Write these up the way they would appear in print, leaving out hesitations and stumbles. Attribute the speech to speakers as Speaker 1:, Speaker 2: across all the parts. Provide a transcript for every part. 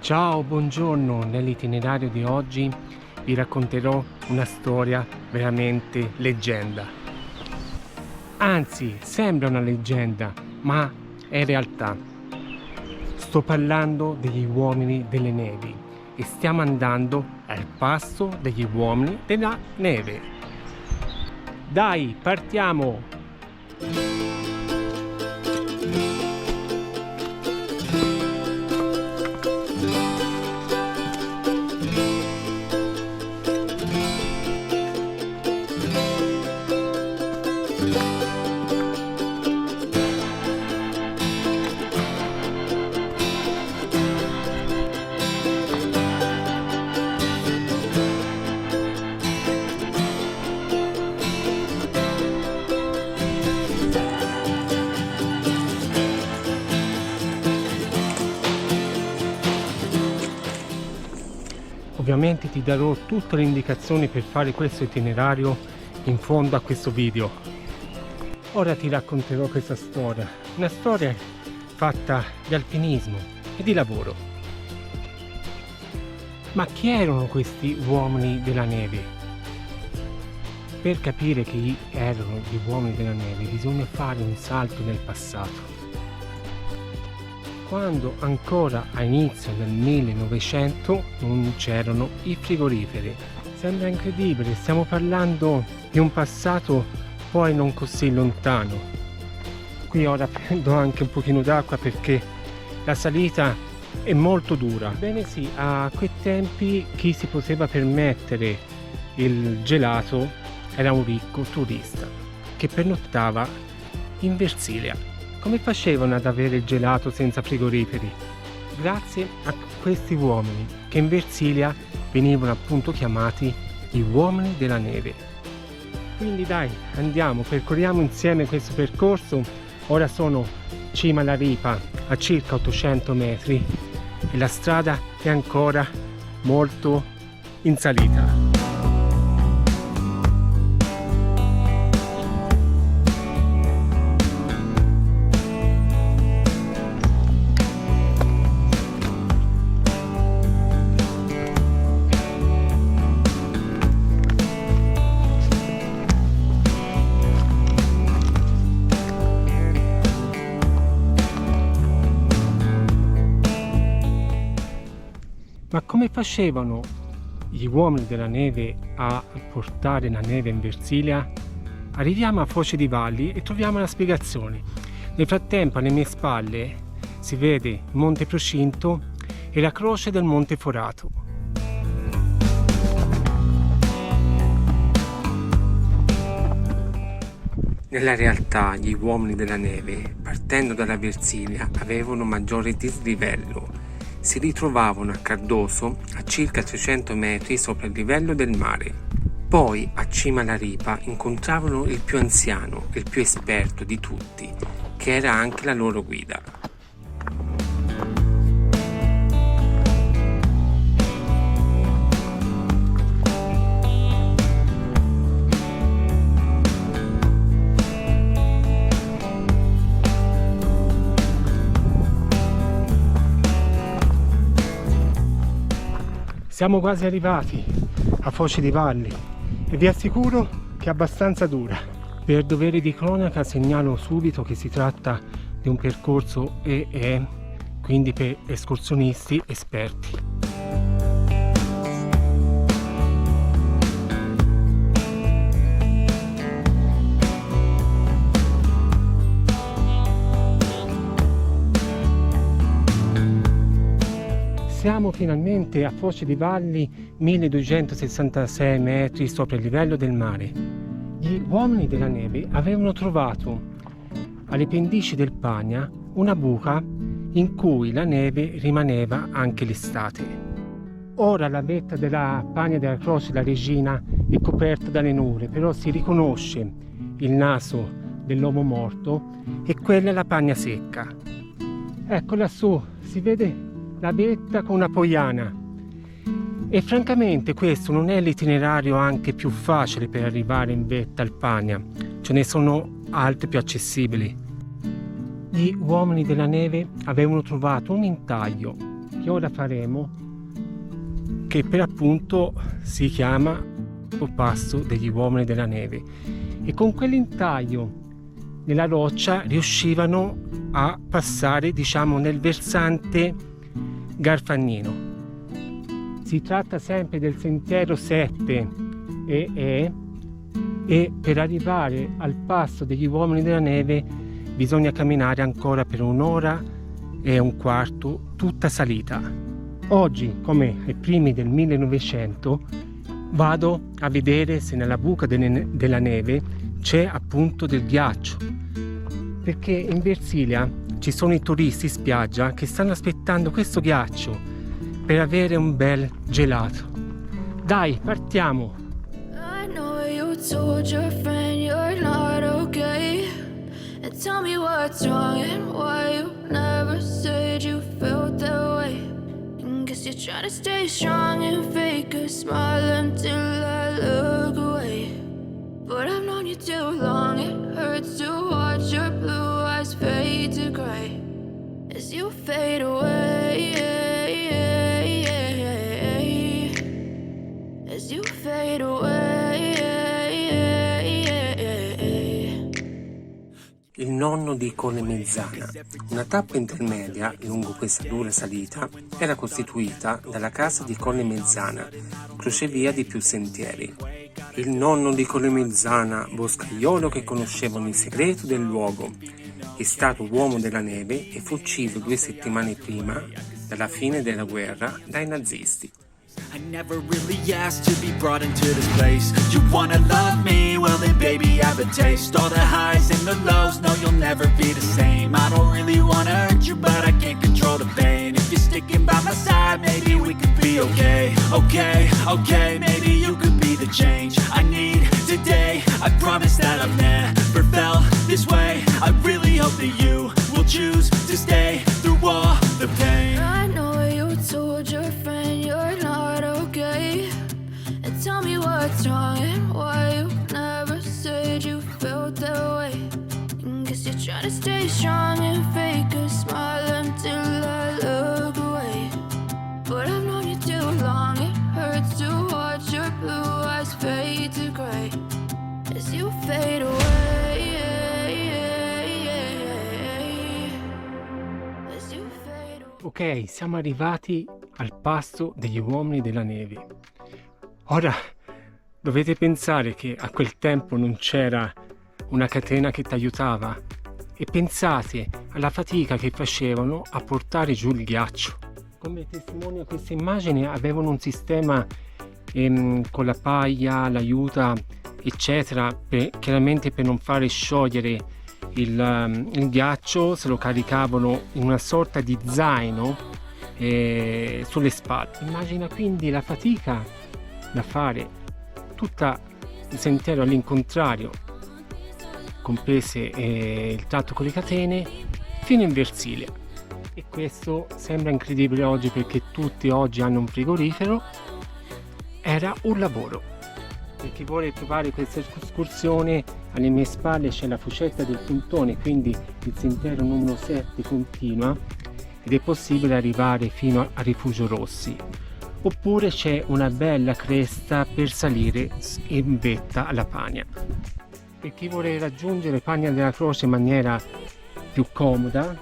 Speaker 1: Ciao, buongiorno. Nell'itinerario di oggi vi racconterò una storia veramente leggenda. Anzi, sembra una leggenda, ma è realtà. Sto parlando degli uomini delle nevi e stiamo andando al passo degli uomini della neve. Dai, partiamo! Ovviamente ti darò tutte le indicazioni per fare questo itinerario in fondo a questo video. Ora ti racconterò questa storia, una storia fatta di alpinismo e di lavoro. Ma chi erano questi uomini della neve? Per capire chi erano gli uomini della neve bisogna fare un salto nel passato. Quando ancora a inizio del 1900 non c'erano i frigoriferi. Sembra incredibile, stiamo parlando di un passato poi non così lontano. Qui ora prendo anche un pochino d'acqua perché la salita è molto dura. Bene sì, a quei tempi chi si poteva permettere il gelato era un ricco turista che pernottava in Versilia. Come facevano ad avere il gelato senza frigoriferi? Grazie a questi uomini che in Versilia venivano appunto chiamati gli uomini della neve. Quindi dai, andiamo, percorriamo insieme questo percorso. Ora sono cima alla ripa a circa 800 metri e la strada è ancora molto in salita. Ma come facevano gli uomini della neve a portare la neve in Versilia? Arriviamo a Foce di Valli e troviamo la spiegazione. Nel frattempo alle mie spalle si vede il Monte Procinto e la croce del Monte Forato. Nella realtà gli uomini della neve, partendo dalla Versilia, avevano maggiore dislivello. Si ritrovavano a Cardoso a circa 300 metri sopra il livello del mare. Poi a cima alla ripa incontravano il più anziano e il più esperto di tutti, che era anche la loro guida. Siamo quasi arrivati a Foce di Valli e vi assicuro che è abbastanza dura. Per dovere di cronaca segnalo subito che si tratta di un percorso EE, quindi per escursionisti esperti. Siamo finalmente a Foce di Valli, 1266 metri sopra il livello del mare. Gli uomini della neve avevano trovato alle pendici del Pagna una buca in cui la neve rimaneva anche l'estate. Ora la vetta della Pagna della Croce della Regina è coperta dalle nuvole, però si riconosce il naso dell'uomo morto e quella è la Pagna secca. Ecco lassù, si vede la vetta con una poiana e francamente questo non è l'itinerario anche più facile per arrivare in vetta al Pagna, ce ne sono altri più accessibili. Gli uomini della neve avevano trovato un intaglio che ora faremo, che per appunto si chiama Passo degli uomini della neve, e con quell'intaglio nella roccia riuscivano a passare, diciamo, nel versante Garfagnino. Si tratta sempre del sentiero 7 e per arrivare al passo degli uomini della neve bisogna camminare ancora per 1 ora e un quarto, tutta salita. Oggi, come ai primi del 1900, vado a vedere se nella buca della neve c'è appunto del ghiaccio, perché in Versilia ci sono i turisti in spiaggia che stanno aspettando questo ghiaccio per avere un bel gelato. Dai, partiamo!
Speaker 2: I know you told your friend you're not okay, and tell me what's wrong and why you never said you felt that way. And guess you're trying to stay strong and fake a smile until I look away. But I've known you too long, it hurts to watch your blue eyes fade to gray as you fade away, as you fade away.
Speaker 3: Il nonno di Colle Mezzana. Una tappa intermedia lungo questa dura salita era costituita dalla casa di Colle Mezzana, crocevia di più sentieri. Il nonno di Colle Mezzana, boscaiolo che conosceva ogni segreto del luogo, è stato uomo della neve e fu ucciso 2 settimane prima dalla fine della guerra dai nazisti.
Speaker 4: I never really asked to be brought into this place. You wanna love me? Well then baby I have a taste. All the highs and the lows, no you'll never be the same. I don't really wanna hurt you but I can't control the pain. If you're sticking by my side maybe we could be okay. Okay, maybe you could be the change I need today. I promise that I've never felt this way. I really hope that you will choose to stay through all the pain.
Speaker 2: I know you told your friend you're not okay, and tell me what's wrong and why you never said you felt that way. And guess you're trying to stay strong and fake a smile until I look away. But I've known you too long, it hurts to watch your blue eyes fade to gray as you fade away, as you fade away.
Speaker 1: Ok, siamo arrivati al passo degli uomini della neve. Ora dovete pensare che a quel tempo non c'era una catena che ti aiutava, e pensate alla fatica che facevano a portare giù il ghiaccio. Come testimonia questa immagine, avevano un sistema con la paglia, l'aiuta, eccetera, chiaramente per non fare sciogliere il ghiaccio. Se lo caricavano in una sorta di zaino sulle spalle. Immagina quindi la fatica da fare tutto il sentiero all'incontrario, comprese il tratto con le catene, fino in Versilia. E questo sembra incredibile oggi perché tutti oggi hanno un frigorifero. Era un lavoro. Per chi vuole provare questa escursione, alle mie spalle c'è la Fucetta del Puntone, quindi il sentiero numero 7 continua ed è possibile arrivare fino a Rifugio Rossi. Oppure c'è una bella cresta per salire in vetta alla Pagna. Per chi vuole raggiungere Pagna della Croce in maniera più comoda,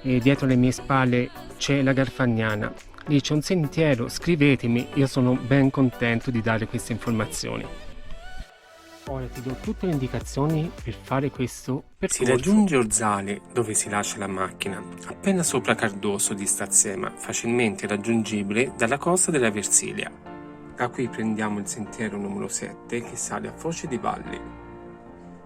Speaker 1: dietro le mie spalle c'è la Garfagnana. Lì c'è un sentiero, scrivetemi, io sono ben contento di dare queste informazioni. Ora ti do tutte le indicazioni per fare questo percorso.
Speaker 3: Si raggiunge Orzale, dove si lascia la macchina, appena sopra Cardoso di Stazzema, facilmente raggiungibile dalla costa della Versilia. Da qui prendiamo il sentiero numero 7 che sale a Foce di Valli.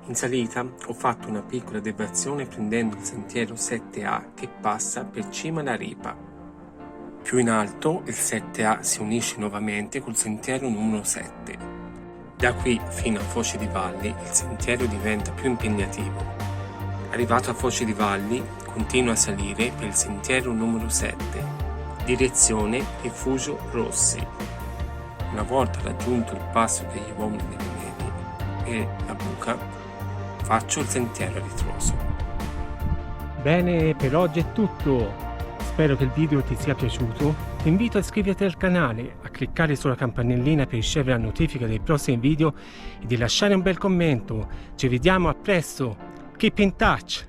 Speaker 3: In salita ho fatto una piccola deviazione prendendo il sentiero 7A che passa per cima alla Ripa. Più in alto il 7A si unisce nuovamente col sentiero numero 7. Da qui fino a Foce di Valli il sentiero diventa più impegnativo. Arrivato a Foce di Valli continua a salire per il sentiero numero 7, direzione Rifugio Rossi. Una volta raggiunto il passo degli uomini delle nevi e la buca, faccio il sentiero a ritroso.
Speaker 1: Bene, per oggi è tutto. Spero che il video ti sia piaciuto. Ti invito a iscriverti al canale, a cliccare sulla campanellina per ricevere la notifica dei prossimi video e di lasciare un bel commento. Ci vediamo a presto. Keep in touch!